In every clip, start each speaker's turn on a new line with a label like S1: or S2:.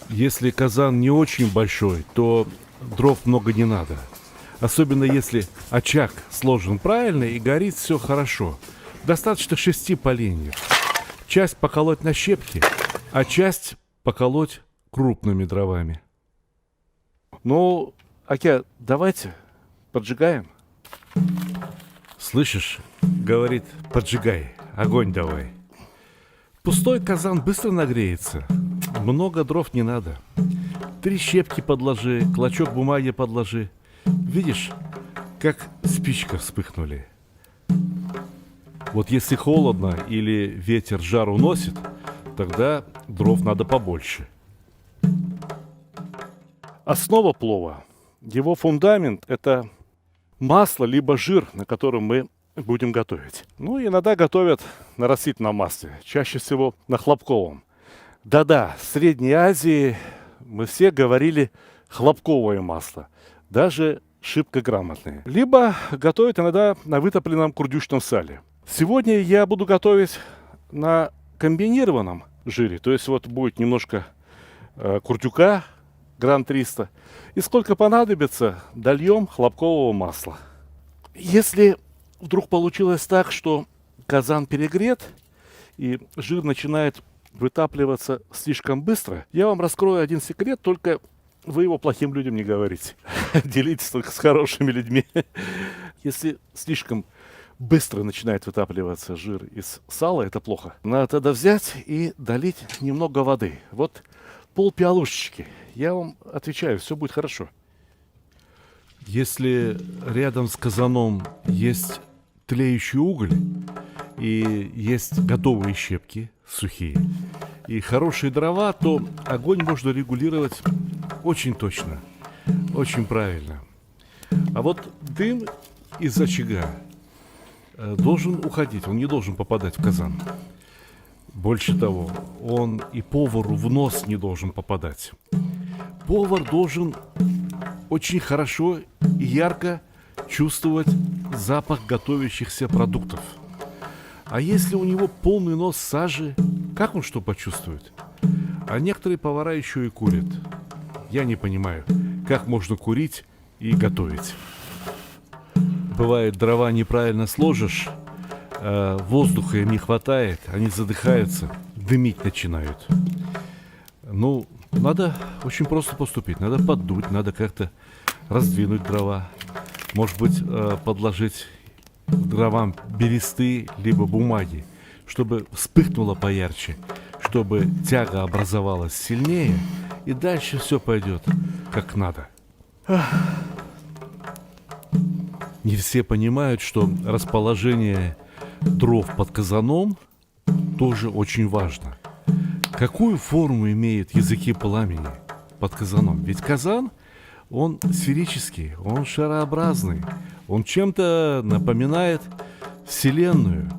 S1: Если казан не очень большой, то дров много не надо. Особенно если очаг сложен правильно и горит все хорошо. Достаточно 6 поленьев. Часть поколоть на щепки, а часть поколоть крупными дровами.
S2: Ну, Акя, давайте поджигаем.
S1: Слышишь? Говорит, поджигай, огонь давай. Пустой казан быстро нагреется. Много дров не надо. 3 щепки подложи, клочок бумаги подложи. Видишь, как спичка вспыхнули. Вот если холодно или ветер жар уносит, тогда дров надо побольше.
S2: Основа плова, его фундамент – это масло либо жир, на котором мы будем готовить. Ну, иногда готовят на растительном масле, чаще всего на хлопковом. Да-да, в Средней Азии мы все говорили хлопковое масло, даже шибко грамотные. Либо готовят иногда на вытопленном курдючном сале. Сегодня я буду готовить на комбинированном жире, то есть вот будет немножко курдюка, грамм 300. И сколько понадобится, дольем хлопкового масла. Если вдруг получилось так, что казан перегрет и жир начинает вытапливаться слишком быстро, я вам раскрою один секрет, только вы его плохим людям не говорите. Делитесь только с хорошими людьми. Если слишком быстро начинает вытапливаться жир из сала, это плохо. Надо тогда взять и долить немного воды. Вот полпиалушечки. Я вам отвечаю, все будет хорошо.
S1: Если рядом с казаном есть тлеющий уголь и есть готовые щепки, сухие, и хорошие дрова, то огонь можно регулировать очень точно, очень правильно. А вот дым из очага должен уходить, он не должен попадать в казан. Больше того, он и повару в нос не должен попадать. Повар должен очень хорошо и ярко чувствовать запах готовящихся продуктов. А если у него полный нос сажи, как он что почувствует? А некоторые повара еще и курят. Я не понимаю, как можно курить и готовить. Бывает, дрова неправильно сложишь, воздуха им не хватает, они задыхаются, дымить начинают. Ну, надо очень просто поступить. Надо поддуть, надо как-то раздвинуть дрова. Может быть, подложить дровам бересты, либо бумаги, чтобы вспыхнуло поярче, чтобы тяга образовалась сильнее, и дальше все пойдет как надо. Не все понимают, что расположение дров под казаном тоже очень важно. Какую форму имеют языки пламени под казаном? Ведь казан, он сферический, он шарообразный, он чем-то напоминает Вселенную.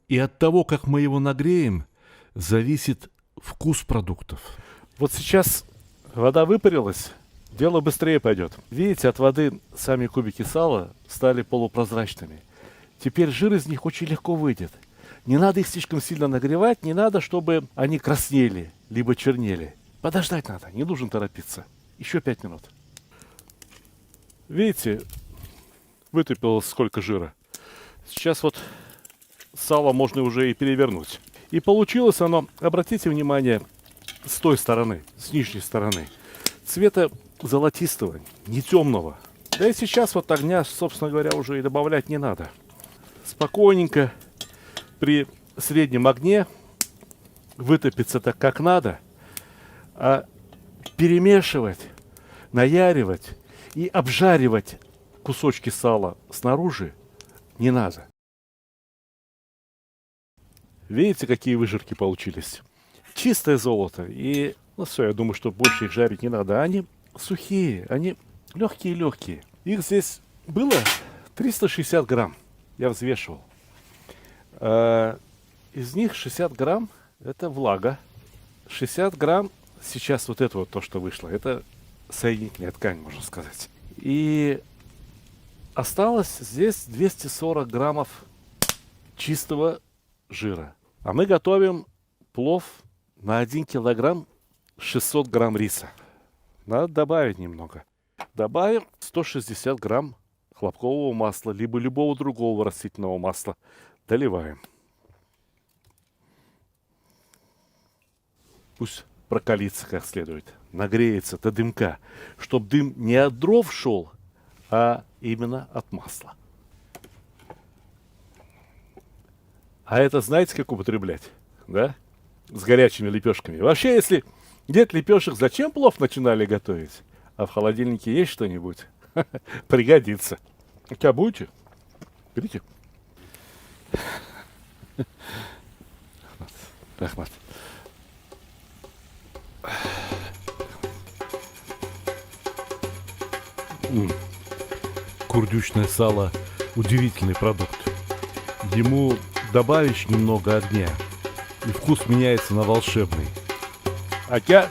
S1: И от того, как мы его нагреем, зависит вкус продуктов.
S2: Вот сейчас вода выпарилась, дело быстрее пойдет. Видите, от воды сами кубики сала стали полупрозрачными. Теперь жир из них очень легко выйдет. Не надо их слишком сильно нагревать, не надо, чтобы они краснели, либо чернели. Подождать надо, не нужно торопиться. Еще 5 минут. Видите, вытопилось сколько жира. Сейчас вот сало можно уже и перевернуть. И получилось оно, обратите внимание, с той стороны, с нижней стороны. Цвета золотистого, не темного. Да и сейчас вот огня, собственно говоря, уже и добавлять не надо. Спокойненько, при среднем огне вытопится так, как надо, а перемешивать, наяривать и обжаривать кусочки сала снаружи не надо. Видите, какие выжирки получились? Чистое золото. И, ну все, я думаю, что больше их жарить не надо. Они сухие, они легкие-легкие. Их здесь было 360 грамм. Я взвешивал. Из них 60 грамм это влага. 60 грамм сейчас вот это вот то, что вышло. Это соединительная ткань, можно сказать. И осталось здесь 240 граммов чистого жира. А мы готовим плов на 1 килограмм 600 грамм риса. Надо добавить немного. Добавим 160 грамм хлопкового масла, либо любого другого растительного масла. Доливаем. Пусть прокалится как следует, нагреется до дымка, чтобы дым не от дров шел, а именно от масла. А это знаете, как употреблять? Да? С горячими лепешками. Вообще, если нет лепешек, зачем плов начинали готовить? А в холодильнике есть что-нибудь? Пригодится. У тебя будете? Берите. Ахмат.
S1: Курдючное сало – удивительный продукт. Ему добавишь немного огня, и вкус меняется на волшебный.
S2: Хотя,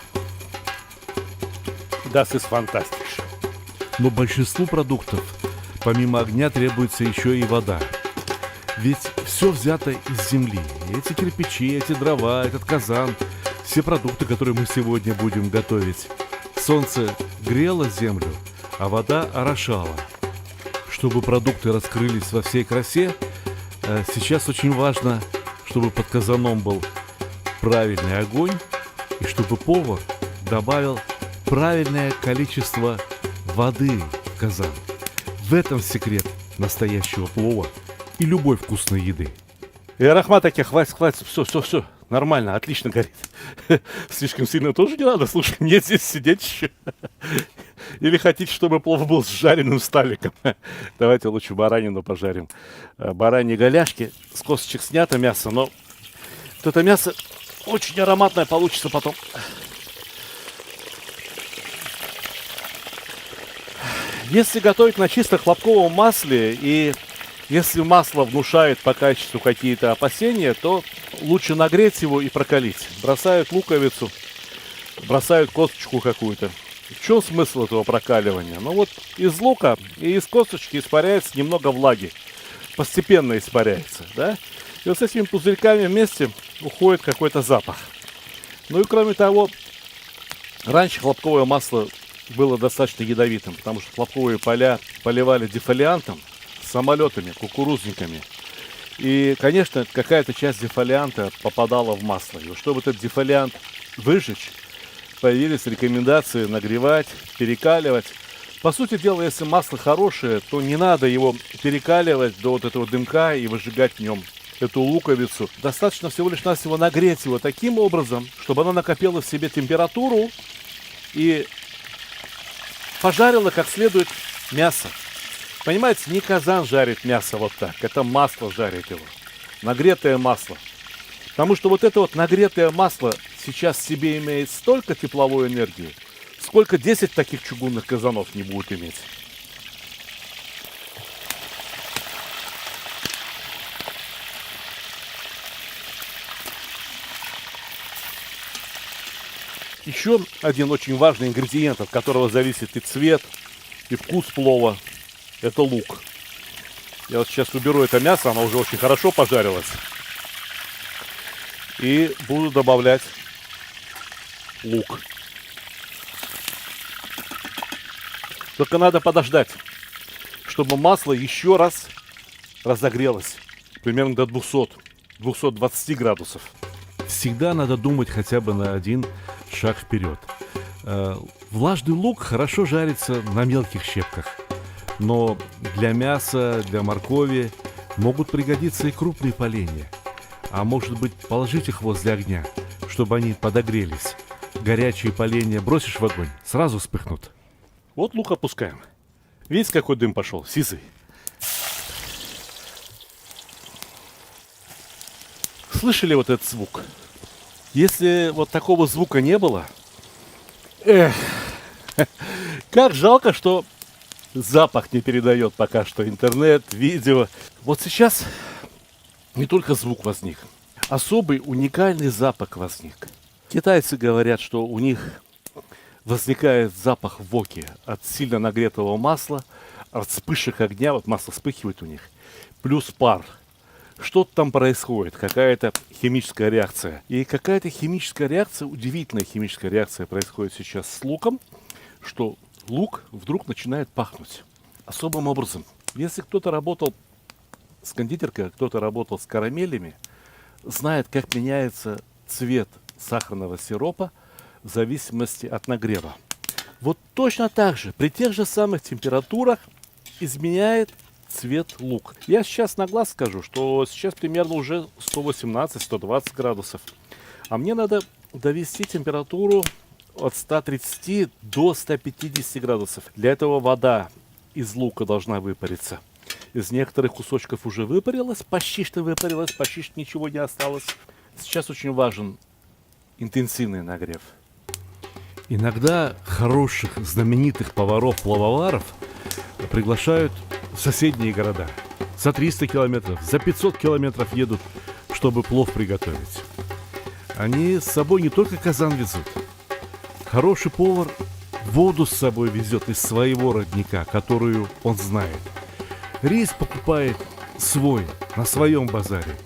S2: das ist fantastisch.
S1: Но большинству продуктов помимо огня требуется еще и вода. Ведь все взято из земли. Эти кирпичи, эти дрова, этот казан, все продукты, которые мы сегодня будем готовить. Солнце грело землю, а вода орошала. Чтобы продукты раскрылись во всей красе, сейчас очень важно, чтобы под казаном был правильный огонь и чтобы повар добавил правильное количество воды в казан. В этом секрет настоящего плова и любой вкусной еды.
S2: Рахмат, хватит, все, нормально, отлично горит. Слишком сильно тоже не надо, слушай, мне здесь сидеть еще. Или хотите, чтобы плов был с жареным сталиком? Давайте лучше баранину пожарим. Бараньи голяшки, с косточек снято мясо, но вот это мясо очень ароматное получится потом. Если готовить на чисто хлопковом масле и если масло внушает по качеству какие-то опасения, то лучше нагреть его и прокалить. Бросают луковицу, бросают косточку какую-то. В чем смысл этого прокаливания? Ну вот из лука и из косточки испаряется немного влаги. Постепенно испаряется, да? И вот с этими пузырьками вместе уходит какой-то запах. Ну и кроме того, раньше хлопковое масло было достаточно ядовитым, потому что хлопковые поля поливали дефолиантом, самолетами, кукурузниками. И, конечно, какая-то часть дефолианта попадала в масло. И чтобы этот дефолиант выжечь, появились рекомендации нагревать, перекаливать. По сути дела, если масло хорошее, то не надо его перекаливать до вот этого дымка и выжигать в нем эту луковицу. Достаточно всего лишь навсего нагреть его таким образом, чтобы она накопила в себе температуру и пожарила как следует мясо. Понимаете, не казан жарит мясо вот так, это масло жарит его. Нагретое масло. Потому что вот это вот нагретое масло сейчас в себе имеет столько тепловой энергии, сколько 10 таких чугунных казанов не будет иметь. Еще один очень важный ингредиент, от которого зависит и цвет, и вкус плова, это лук. Я вот сейчас уберу это мясо, оно уже очень хорошо пожарилось. И буду добавлять лук. Только надо подождать, чтобы масло еще раз разогрелось. Примерно до 200-220 градусов.
S1: Всегда надо думать хотя бы на один шаг вперед. Влажный лук хорошо жарится на мелких щепках. Но для мяса, для моркови могут пригодиться и крупные поленья. А может быть, положить их возле огня, чтобы они подогрелись. Горячие поленья бросишь в огонь, сразу вспыхнут.
S2: Вот лук опускаем. Видите, какой дым пошел? Сизый. Слышали вот этот звук? Если вот такого звука не было, как жалко, что запах не передает пока что интернет, видео. Вот сейчас не только звук возник, особый уникальный запах возник. Китайцы говорят, что у них возникает запах воки от сильно нагретого масла, от вспышек огня, вот масло вспыхивает у них, плюс пар. что-то там происходит, какая-то химическая реакция. И какая-то химическая реакция, удивительная химическая реакция происходит сейчас с луком, что лук вдруг начинает пахнуть особым образом. Если кто-то работал с кондитеркой, кто-то работал с карамелями, знает, как меняется цвет сахарного сиропа в зависимости от нагрева. Вот точно так же, при тех же самых температурах изменяет цвет лук. Я сейчас на глаз скажу, что сейчас примерно уже 118-120 градусов. А мне надо довести температуру от 130 до 150 градусов. Для этого вода из лука должна выпариться. Из некоторых кусочков уже выпарилась, почти что выпарилась, почти что ничего не осталось. Сейчас очень важен интенсивный нагрев.
S1: Иногда хороших, знаменитых поваров-плововаров приглашают в соседние города. За 300 километров, за 500 километров едут, чтобы плов приготовить. Они с собой не только казан везут. Хороший повар воду с собой везет из своего родника, которую он знает. Рис покупает свой, на своем базаре.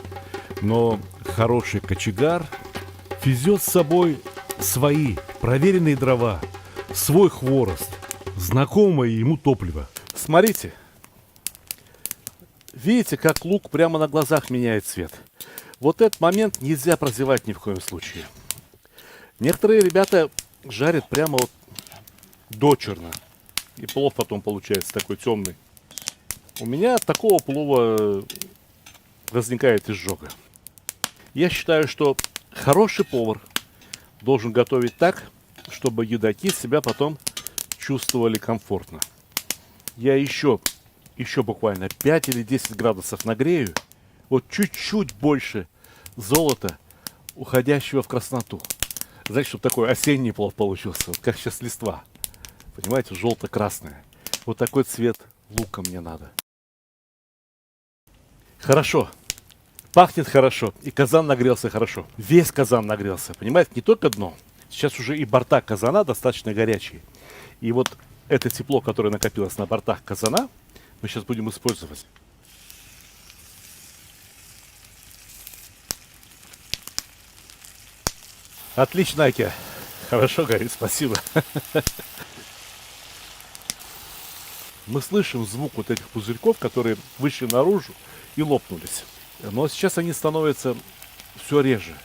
S1: Но хороший кочегар везет с собой свои проверенные дрова, свой хворост, знакомое ему топливо.
S2: Смотрите. Видите, как лук прямо на глазах меняет цвет. Вот этот момент нельзя прозевать ни в коем случае. Некоторые ребята жарят прямо вот дочерно. И плов потом получается такой темный. У меня от такого плова возникает изжога. Я считаю, что хороший повар должен готовить так, чтобы едоки себя потом чувствовали комфортно. Я еще буквально 5 или 10 градусов нагрею, вот чуть-чуть больше золота, уходящего в красноту. Знаете, чтобы такой осенний плов получился, вот как сейчас листва. Понимаете, желто-красная. Вот такой цвет лука мне надо. Хорошо. Пахнет хорошо. И казан нагрелся хорошо. Весь казан нагрелся. Понимаете, не только дно. Сейчас уже и борта казана достаточно горячие. И вот это тепло, которое накопилось на бортах казана, мы сейчас будем использовать. Отлично, Аки. Хорошо горит, спасибо. Мы слышим звук вот этих пузырьков, которые вышли наружу и лопнулись. Но сейчас они становятся все реже.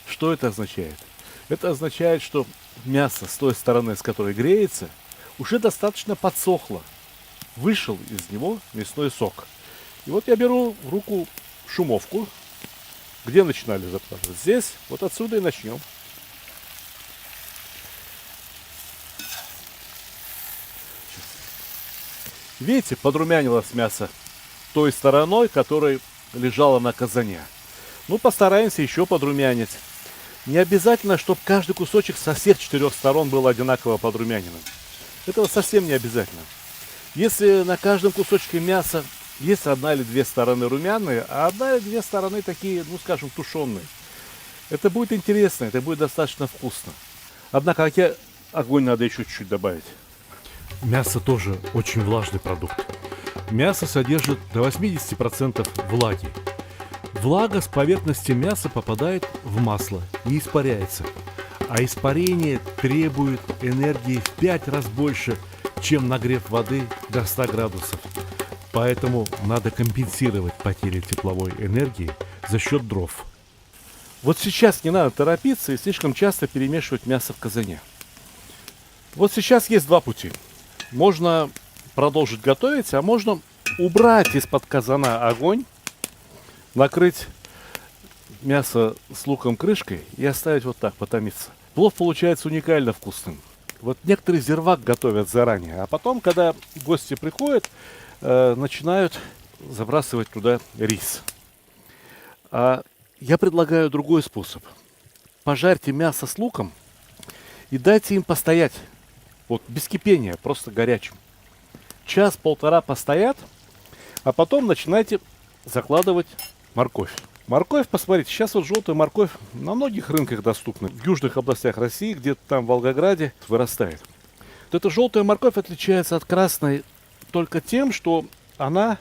S2: Что это означает? Это означает, что мясо с той стороны, с которой греется, уже достаточно подсохло. Вышел из него мясной сок. И вот я беру в руку шумовку. Где начинали запрашивать? Здесь. Вот отсюда и начнем. Видите, подрумянилось мясо той стороной, которая лежала на казане. Ну, постараемся еще подрумянить. Не обязательно, чтобы каждый кусочек со всех 4 сторон был одинаково подрумяненным. Этого совсем не обязательно. Если на каждом кусочке мяса есть 1 или 2 стороны румяные, а 1 или 2 стороны такие, ну, скажем, тушеные, это будет интересно, это будет достаточно вкусно. Однако огонь надо еще чуть-чуть добавить.
S1: Мясо тоже очень влажный продукт. Мясо содержит до 80% влаги. Влага с поверхности мяса попадает в масло и испаряется. А испарение требует энергии в 5 раз больше, чем нагрев воды до 100 градусов. Поэтому надо компенсировать потери тепловой энергии за счет дров.
S2: Вот сейчас не надо торопиться и слишком часто перемешивать мясо в казане. Вот сейчас есть 2 пути. Можно продолжить готовить, а можно убрать из-под казана огонь, накрыть мясо с луком крышкой и оставить вот так потомиться. Плов получается уникально вкусным. Вот некоторые зирвак готовят заранее, а потом, когда гости приходят, начинают забрасывать туда рис. А я предлагаю другой способ. Пожарьте мясо с луком и дайте им постоять. Вот без кипения, просто горячим. 1-1.5 постоят, а потом начинайте закладывать морковь. Морковь, посмотрите, сейчас вот желтая морковь на многих рынках доступна. В южных областях России, где-то там в Волгограде вырастает. Вот эта желтая морковь отличается от красной только тем, что она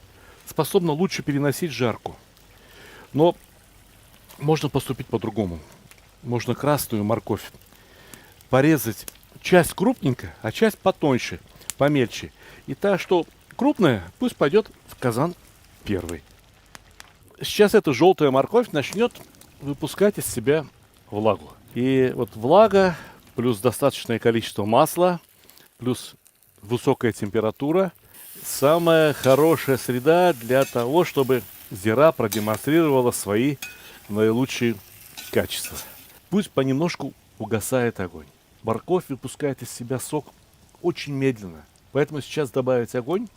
S2: способна лучше переносить жарку. Но можно поступить по-другому. Можно красную морковь порезать часть крупненько, а часть потоньше, помельче. И та, что крупная, пусть пойдет в казан первый. Сейчас эта желтая морковь начнет выпускать из себя влагу. И вот влага плюс достаточное количество масла, плюс высокая температура – самая хорошая среда для того, чтобы зира продемонстрировала свои наилучшие качества. Пусть понемножку угасает огонь. Морковь выпускает из себя сок очень медленно. Поэтому сейчас добавить огонь,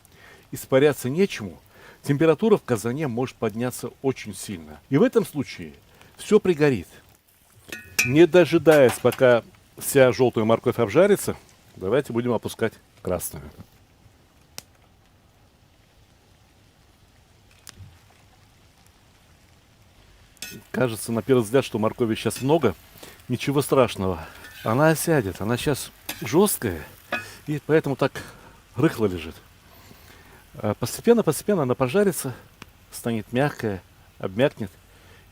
S2: испаряться нечему. Температура в казане может подняться очень сильно. И в этом случае все пригорит. Не дожидаясь, пока вся желтая морковь обжарится, давайте будем опускать красную. Кажется, на первый взгляд, что моркови сейчас много. Ничего страшного. Она осядет. Она сейчас жесткая. И поэтому так рыхло лежит. Постепенно она пожарится, станет мягкая, обмякнет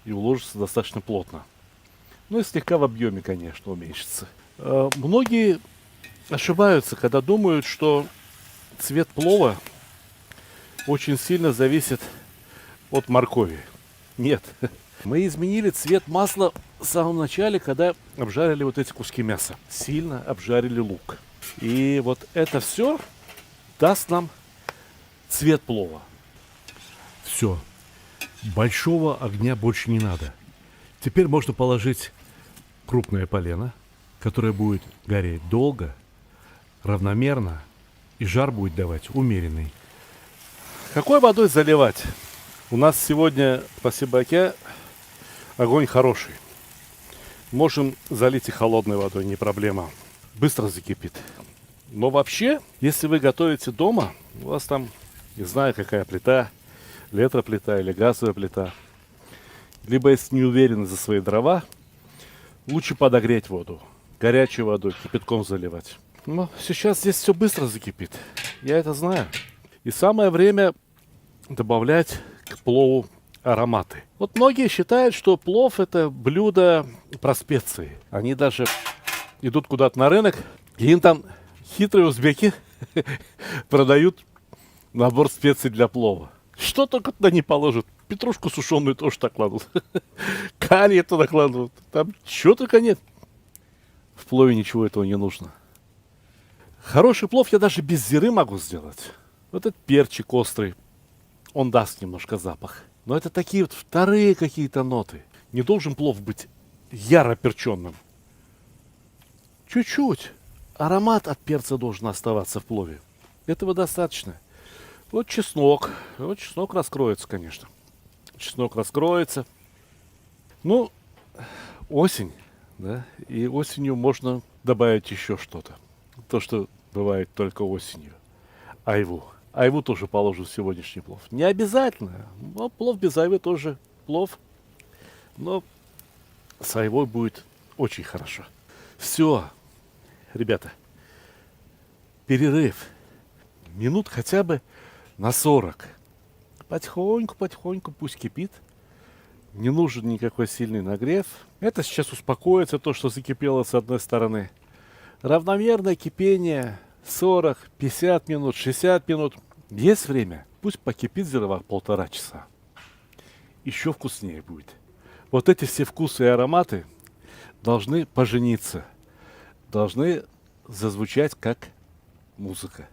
S2: и уложится достаточно плотно. Ну и слегка в объеме, конечно, уменьшится. Многие ошибаются, когда думают, что цвет плова очень сильно зависит от моркови. Нет. Мы изменили цвет масла в самом начале, когда обжарили вот эти куски мяса. Сильно обжарили лук. И вот это все даст нам цвет плова.
S1: Все. Большого огня больше не надо. Теперь можно положить крупное полено, которое будет гореть долго, равномерно, и жар будет давать умеренный.
S2: Какой водой заливать? У нас сегодня, спасибо Оке, огонь хороший. Можем залить и холодной водой, не проблема. Быстро закипит. Но вообще, если вы готовите дома, у вас там, не знаю, какая плита, электроплита или газовая плита, либо если не уверены за свои дрова, лучше подогреть воду. Горячей водой, кипятком заливать. Но сейчас здесь все быстро закипит. Я это знаю. И самое время добавлять к плову ароматы. Вот многие считают, что плов это блюдо про специи. Они даже идут куда-то на рынок, и им там хитрые узбеки продают набор специй для плова. Что только туда не положат. Петрушку сушеную тоже так кладут. Карри туда кладут. Там чего только нет. В плове ничего этого не нужно. Хороший плов я даже без зиры могу сделать. Вот этот перчик острый, он даст немножко запах. Но это такие вот вторые какие-то ноты. Не должен плов быть яро перченным. Чуть-чуть. Аромат от перца должен оставаться в плове. Этого достаточно. Вот чеснок. Вот чеснок раскроется, конечно. Чеснок раскроется. Ну, осень, да, и осенью можно добавить еще что-то. То, что бывает только осенью. Айву. Айву тоже положу в сегодняшний плов. Не обязательно. Но плов без айвы тоже плов. Но с айвой будет очень хорошо. Все, ребята. Перерыв. Минут хотя бы на 40. Потихоньку пусть кипит. Не нужен никакой сильный нагрев. Это сейчас успокоится, то, что закипело с одной стороны. Равномерное кипение 40, 50 минут, 60 минут. Есть время, пусть покипит зирова 1,5 часа. Еще вкуснее будет. Вот эти все вкусы и ароматы должны пожениться. Должны зазвучать как музыка.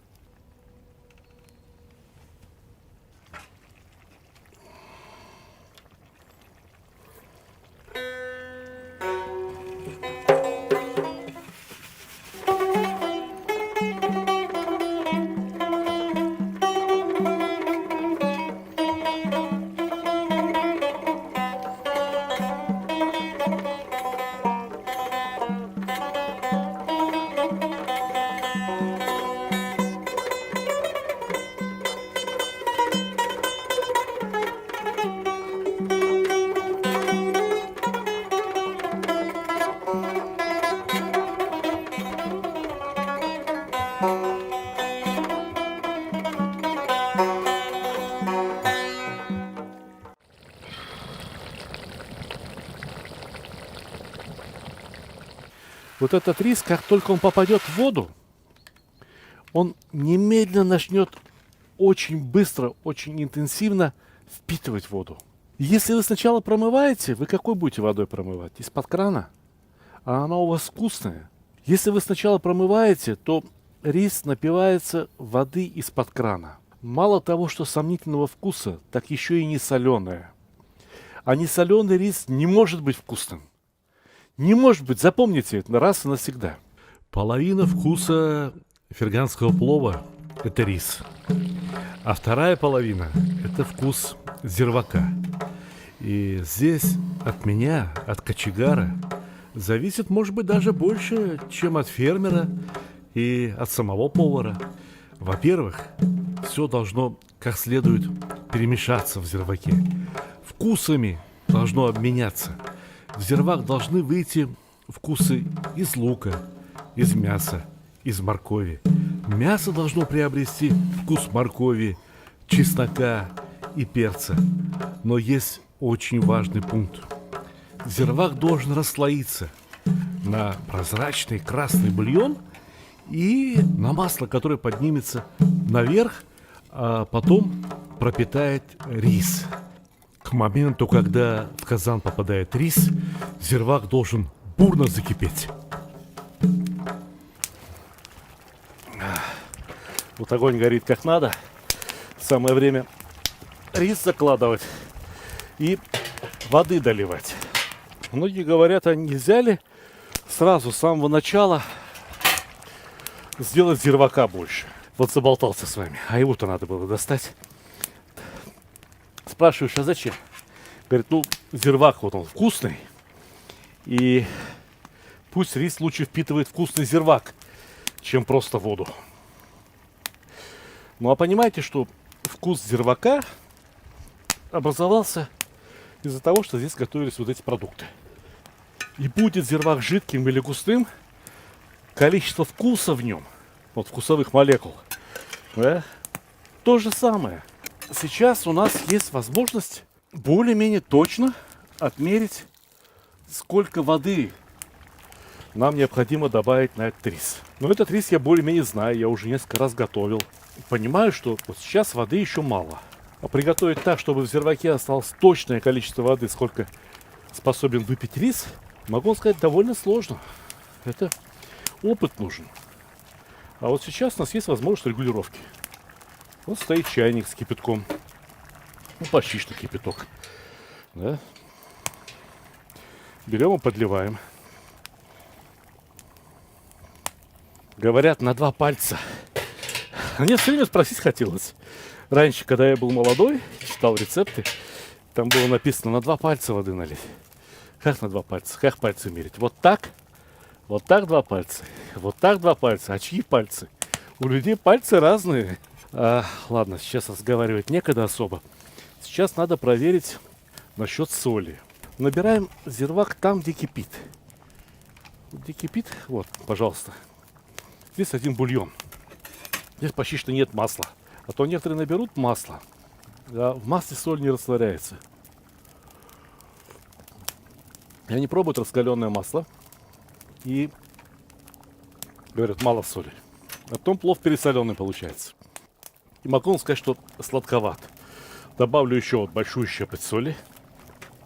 S2: Вот этот рис, как только он попадет в воду, он немедленно начнет очень быстро, очень интенсивно впитывать воду. Если вы сначала промываете, вы какой будете водой промывать? Из-под крана? А она у вас вкусная. Если вы сначала промываете, то рис напивается воды из-под крана. Мало того, что сомнительного вкуса, так еще и не соленая. А не соленый рис не может быть вкусным. Не может быть, запомните это раз и навсегда.
S1: Половина вкуса ферганского плова – это рис. А вторая половина – это вкус зирвака. И здесь от меня, от кочегара, зависит, может быть, даже больше, чем от фермера и от самого повара. Во-первых, все должно как следует перемешаться в зирваке. Вкусами должно обменяться. В зирвак должны выйти вкусы из лука, из мяса, из моркови. Мясо должно приобрести вкус моркови, чеснока и перца. Но есть очень важный пункт. Зирвак должен расслоиться на прозрачный красный бульон и на масло, которое поднимется наверх, а потом пропитает рис. К моменту, когда в казан попадает рис, зирвак должен бурно закипеть.
S2: Вот огонь горит как надо. Самое время рис закладывать и воды доливать. Многие говорят, а нельзя ли сразу с самого начала сделать зирвака больше? Вот заболтался с вами, а его-то надо было достать. Спрашиваешь, а зачем? Говорит, ну, зирвак вот он вкусный, и пусть рис лучше впитывает вкусный зирвак, чем просто воду. Ну, а понимаете, что вкус зирвака образовался из-за того, что здесь готовились вот эти продукты. И будет зирвак жидким или густым, количество вкуса в нем, вот вкусовых молекул, да, то же самое. Сейчас у нас есть возможность более-менее точно отмерить, сколько воды нам необходимо добавить на этот рис. Но этот рис я более-менее знаю, я уже несколько раз готовил. Понимаю, что вот сейчас воды еще мало. А приготовить так, чтобы в зирваке осталось точное количество воды, сколько способен выпить рис, могу сказать, довольно сложно. Это опыт нужен. А вот сейчас у нас есть возможность регулировки. Вот стоит чайник с кипятком. Ну, почти что кипяток. Да? Берем и подливаем. Говорят, на 2 пальца. Мне все время спросить хотелось. Раньше, когда я был молодой, читал рецепты, там было написано на 2 пальца воды налить. Как на 2 пальца? Как пальцы мерить? Вот так 2 пальца. Вот так 2 пальца. А чьи пальцы? У людей пальцы разные. Ладно, сейчас разговаривать некогда особо. Сейчас надо проверить насчет соли. Набираем зирвак там, где кипит. Где кипит, вот, пожалуйста. Здесь один бульон. Здесь почти что нет масла. А то некоторые наберут масло. А в масле соль не растворяется. И они пробуют раскаленное масло. И говорят, мало соли. А потом плов пересоленный получается. И могу вам сказать, что сладковат. Добавлю еще вот большую щепоть соли.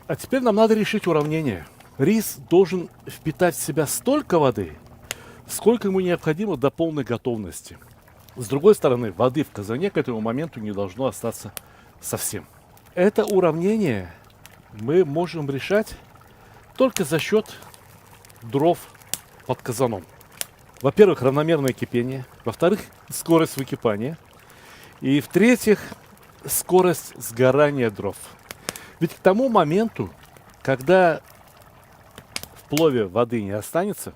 S2: А теперь нам надо решить уравнение. Рис должен впитать в себя столько воды, сколько ему необходимо до полной готовности. С другой стороны, воды в казане к этому моменту не должно остаться совсем. Это уравнение мы можем решать только за счет дров под казаном. Во-первых, равномерное кипение. Во-вторых, скорость выкипания. И в-третьих, скорость сгорания дров. Ведь к тому моменту, когда в плове воды не останется,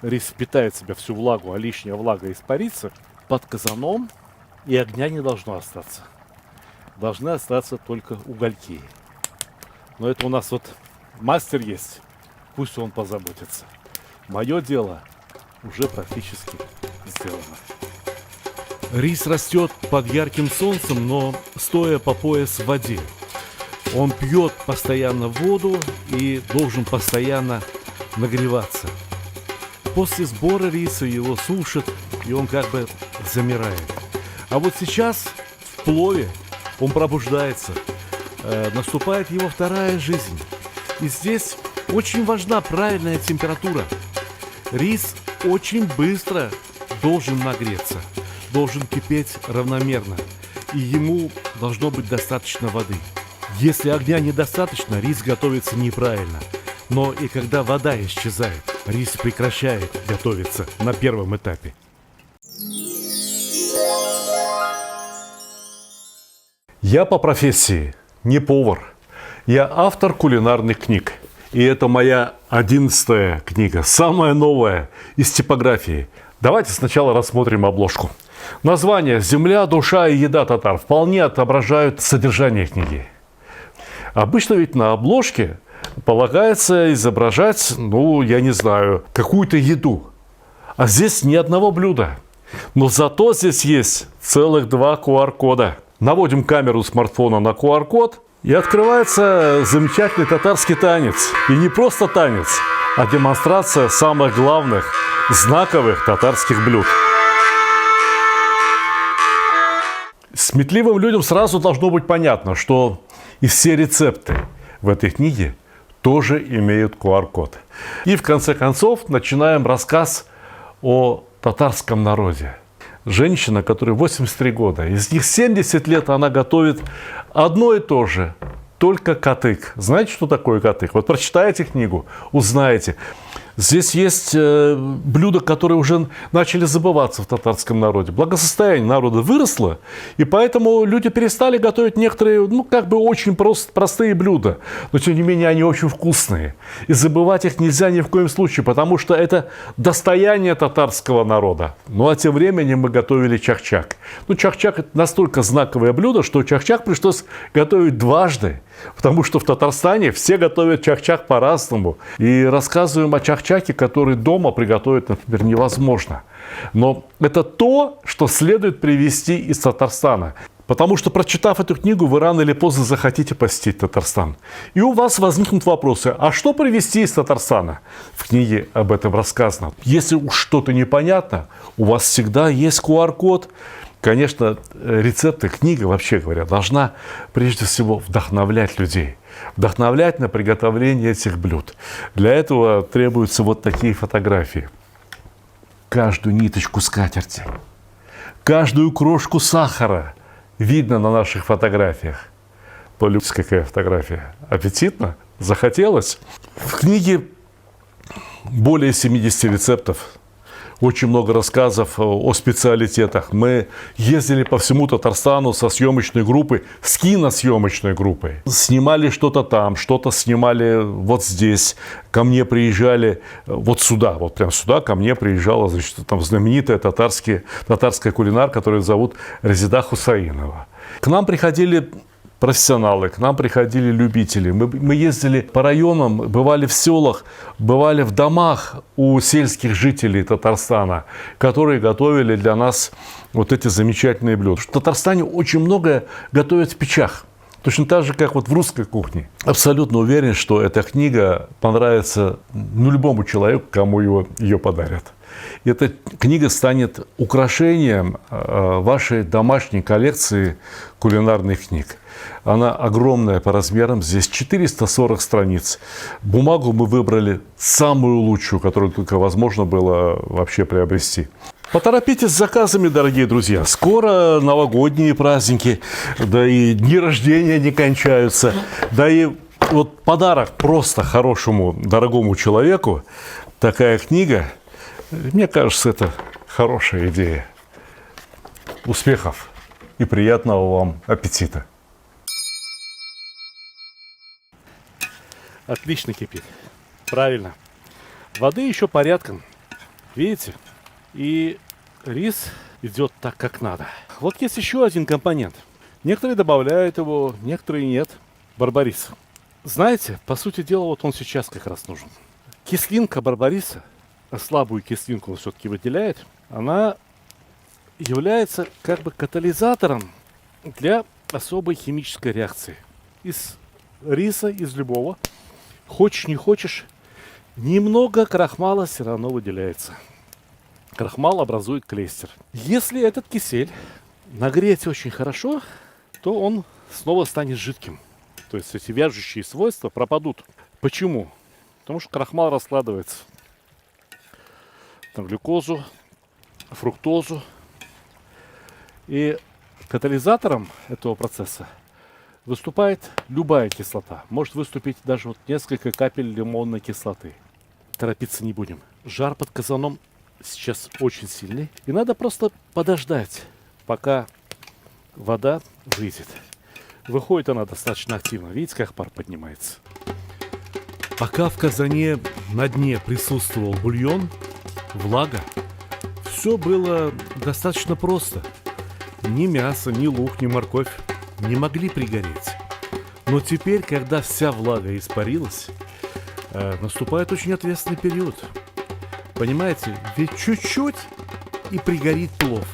S2: рис впитает в себя всю влагу, а лишняя влага испарится, под казаном и огня не должно остаться. Должны остаться только угольки. Но это у нас вот мастер есть, пусть он позаботится. Мое дело уже практически сделано.
S1: Рис растет под ярким солнцем, но стоя по пояс в воде. Он пьет постоянно воду и должен постоянно нагреваться. после сбора риса его сушат, и он как бы замирает. А вот сейчас в плове он пробуждается, наступает его вторая жизнь. И здесь очень важна правильная температура. Рис очень быстро должен нагреться, должен кипеть равномерно, и ему должно быть достаточно воды. Если огня недостаточно, рис готовится неправильно. Но и когда вода исчезает, рис прекращает готовиться на первом этапе.
S2: Я по профессии не повар. Я автор кулинарных книг. И это моя 11-я книга, самая новая из типографии. Давайте сначала рассмотрим обложку. Название «Земля, душа и еда татар» вполне отображают содержание книги. Обычно ведь на обложке полагается изображать, я не знаю, какую-то еду. А здесь ни одного блюда. Но зато здесь есть целых 2 QR-кода. Наводим камеру смартфона на QR-код, и открывается замечательный татарский танец. И не просто танец, а демонстрация самых главных, знаковых татарских блюд. Сметливым людям сразу должно быть понятно, что и все рецепты в этой книге тоже имеют QR-код. И в конце концов начинаем рассказ о татарском народе. Женщина, которой 83 года, из них 70 лет она готовит одно и то же, только катык. Знаете, что такое катык? Вот прочитайте книгу, узнаете. Здесь есть блюда, которые уже начали забываться в татарском народе. Благосостояние народа выросло, и поэтому люди перестали готовить некоторые, очень простые блюда. Но, тем не менее, они очень вкусные. И забывать их нельзя ни в коем случае, потому что это достояние татарского народа. Ну, а тем временем мы готовили чак-чак. Чак-чак – это настолько знаковое блюдо, что чак-чак пришлось готовить дважды. Потому что в Татарстане все готовят чак-чак по-разному. И рассказываем о чак-чаке, который дома приготовить, например, невозможно. Но это то, что следует привезти из Татарстана. Потому что, прочитав эту книгу, вы рано или поздно захотите посетить Татарстан. И у вас возникнут вопросы, а что привезти из Татарстана? В книге об этом рассказано. Если уж что-то непонятно, у вас всегда есть QR-код. Конечно, рецепты, книга, вообще говоря, должна прежде всего вдохновлять людей. Вдохновлять на приготовление этих блюд. Для этого требуются вот такие фотографии. Каждую ниточку скатерти, каждую крошку сахара видно на наших фотографиях. Полюбите, какая фотография. Аппетитно? Захотелось? В книге более 70 рецептов. Очень много рассказов о специалитетах. Мы ездили по всему Татарстану со съемочной группой, с киносъемочной группой. Снимали что-то там, что-то снимали вот здесь. Ко мне приезжали вот сюда, вот прям сюда ко мне приезжала, там знаменитая татарская кулинар, которую зовут Резида Хусаинова. К нам приходили профессионалы, к нам приходили любители. Мы ездили по районам, бывали в селах, бывали в домах у сельских жителей Татарстана, которые готовили для нас вот эти замечательные блюда. В Татарстане очень многое готовят в печах. Точно так же, как вот в русской кухне. Абсолютно уверен, что эта книга понравится любому человеку, кому ее подарят. И эта книга станет украшением вашей домашней коллекции кулинарных книг. Она огромная по размерам, здесь 440 страниц. Бумагу мы выбрали самую лучшую, которую только возможно было вообще приобрести. Поторопитесь с заказами, дорогие друзья. Скоро новогодние праздники, да и дни рождения не кончаются. Да и вот подарок просто хорошему, дорогому человеку, такая книга, мне кажется, это хорошая идея. Успехов и приятного вам аппетита.
S3: Отлично кипит. Правильно. Воды еще порядком. Видите? И рис идет так, как надо. Вот есть еще один компонент. Некоторые добавляют его, некоторые нет. Барбарис. Знаете, по сути дела, вот он сейчас как раз нужен. Кислинка барбариса, слабую кислинку он все-таки выделяет, она является как бы катализатором для особой химической реакции. Из риса, из любого, хочешь не хочешь, немного крахмала все равно выделяется. Крахмал образует клейстер. Если этот кисель нагреть очень хорошо, то он снова станет жидким. То есть эти вяжущие свойства пропадут. Почему? Потому что крахмал раскладывается на глюкозу, фруктозу. И катализатором этого процесса выступает любая кислота. Может выступить даже вот несколько капель лимонной кислоты. Торопиться не будем. Жар под казаном сейчас очень сильный. И надо просто подождать, пока вода выйдет. Выходит она достаточно активно. Видите, как пар поднимается?
S1: Пока в казане на дне присутствовал бульон, влага, все было достаточно просто. Ни мясо, ни лук, ни морковь не могли пригореть. Но теперь, когда вся влага испарилась, наступает очень ответственный период. Понимаете, ведь чуть-чуть и пригорит плов.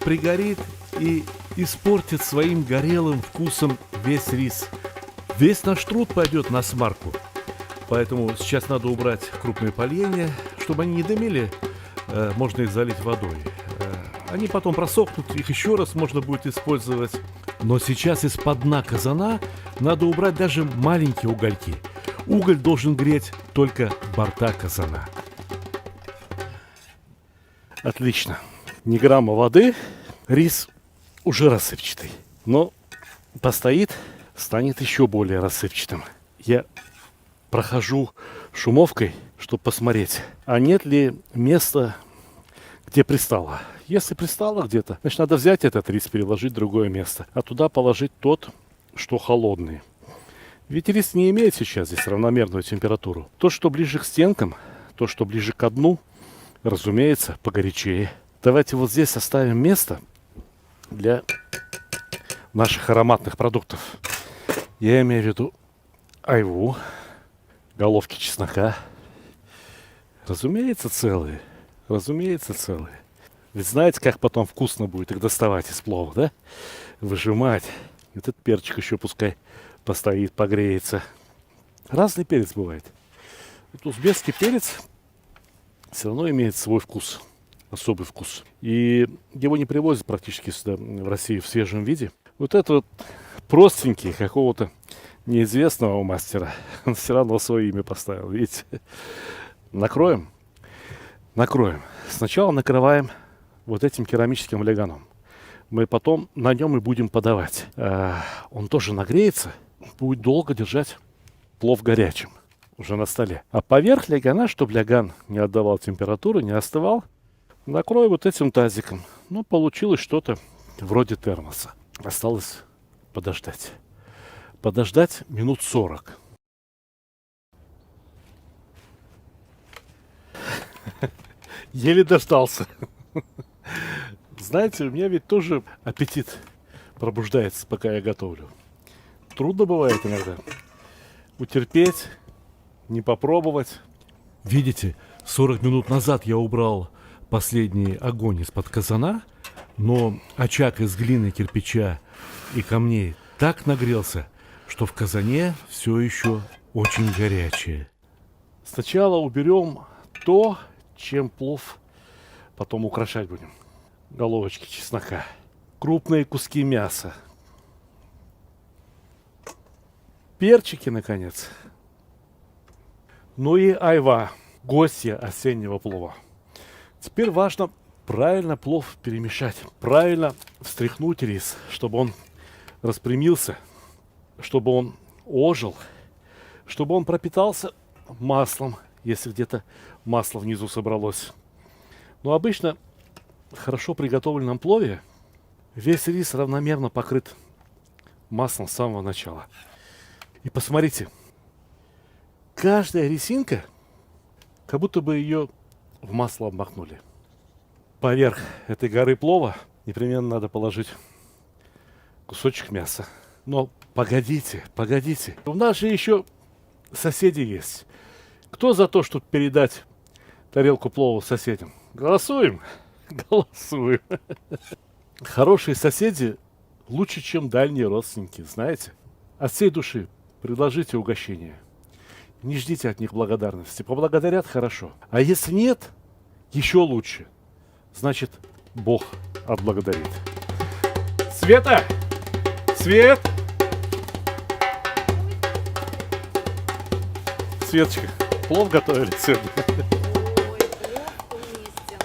S1: Пригорит и испортит своим горелым вкусом весь рис. Весь наш труд пойдет на смарку. Поэтому сейчас надо убрать крупные поленья, чтобы они не дымили, можно их залить водой. Они потом просохнут, их еще раз можно будет использовать. Но сейчас из-под дна казана надо убрать даже маленькие угольки. Уголь должен греть только борта казана.
S3: Отлично. Ни грамма воды. Рис уже рассыпчатый. Но постоит, станет еще более рассыпчатым. Я прохожу шумовкой, чтобы посмотреть, а нет ли места, где пристало. Если пристало где-то, значит, надо взять этот рис, переложить в другое место, а туда положить тот, что холодный. Ведь рис не имеет сейчас здесь равномерную температуру. То, что ближе к стенкам, то, что ближе к дну, разумеется, погорячее. Давайте вот здесь оставим место для наших ароматных продуктов. Я имею в виду айву, головки чеснока. Разумеется, целые. Разумеется, целые. Ведь знаете, как потом вкусно будет их доставать из плова, да? Выжимать. Этот перчик еще пускай постоит, погреется. Разный перец бывает. Вот узбекский перец все равно имеет свой вкус. Особый вкус. И его не привозят практически сюда, в Россию, в свежем виде. Вот это вот простенький какого-то неизвестного мастера. Он все равно свое имя поставил, видите. Накроем. Накроем. Сначала накрываем вот этим керамическим фляганом. Мы потом на нем и будем подавать. Он тоже нагреется, будет долго держать плов горячим уже на столе. А поверх флягана, чтобы фляган не отдавал температуру, не остывал, накрою вот этим тазиком. Ну, получилось что-то вроде термоса. Осталось подождать. Подождать минут 40. Еле дождался. Знаете, у меня ведь тоже аппетит пробуждается, пока я готовлю. Трудно бывает иногда утерпеть, не попробовать.
S1: Видите, 40 минут назад я убрал последний огонь из-под казана, но очаг из глины, кирпича и камней так нагрелся, что в казане все еще очень горячее.
S3: Сначала уберем то, чем плов потом украшать будем. Головочки чеснока, крупные куски мяса, перчики, наконец. Ну и айва, гостья осеннего плова. Теперь важно правильно плов перемешать, правильно встряхнуть рис, чтобы он распрямился, чтобы он ожил, чтобы он пропитался маслом, если где-то масло внизу собралось. Но обычно в хорошо приготовленном плове весь рис равномерно покрыт маслом с самого начала. И посмотрите, каждая рисинка, как будто бы ее в масло обмакнули. Поверх этой горы плова непременно надо положить кусочек мяса. Но погодите, погодите. У нас же еще соседи есть. Кто за то, чтобы передать тарелку плова соседям? Голосуем? Голосуем. Хорошие соседи лучше, чем дальние родственники, знаете? От всей души предложите угощение. Не ждите от них благодарности. Поблагодарят — хорошо. А если нет, еще лучше. Значит, Бог отблагодарит. Света! Свет! Светочка, плов готовили сегодня.
S4: Ой, плов уместен.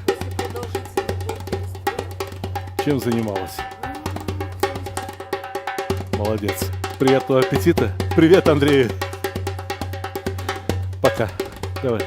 S4: После продолжительной порки
S3: Чем занималась? Молодец. Приятного аппетита. Привет, Андрей. Пока. Давай.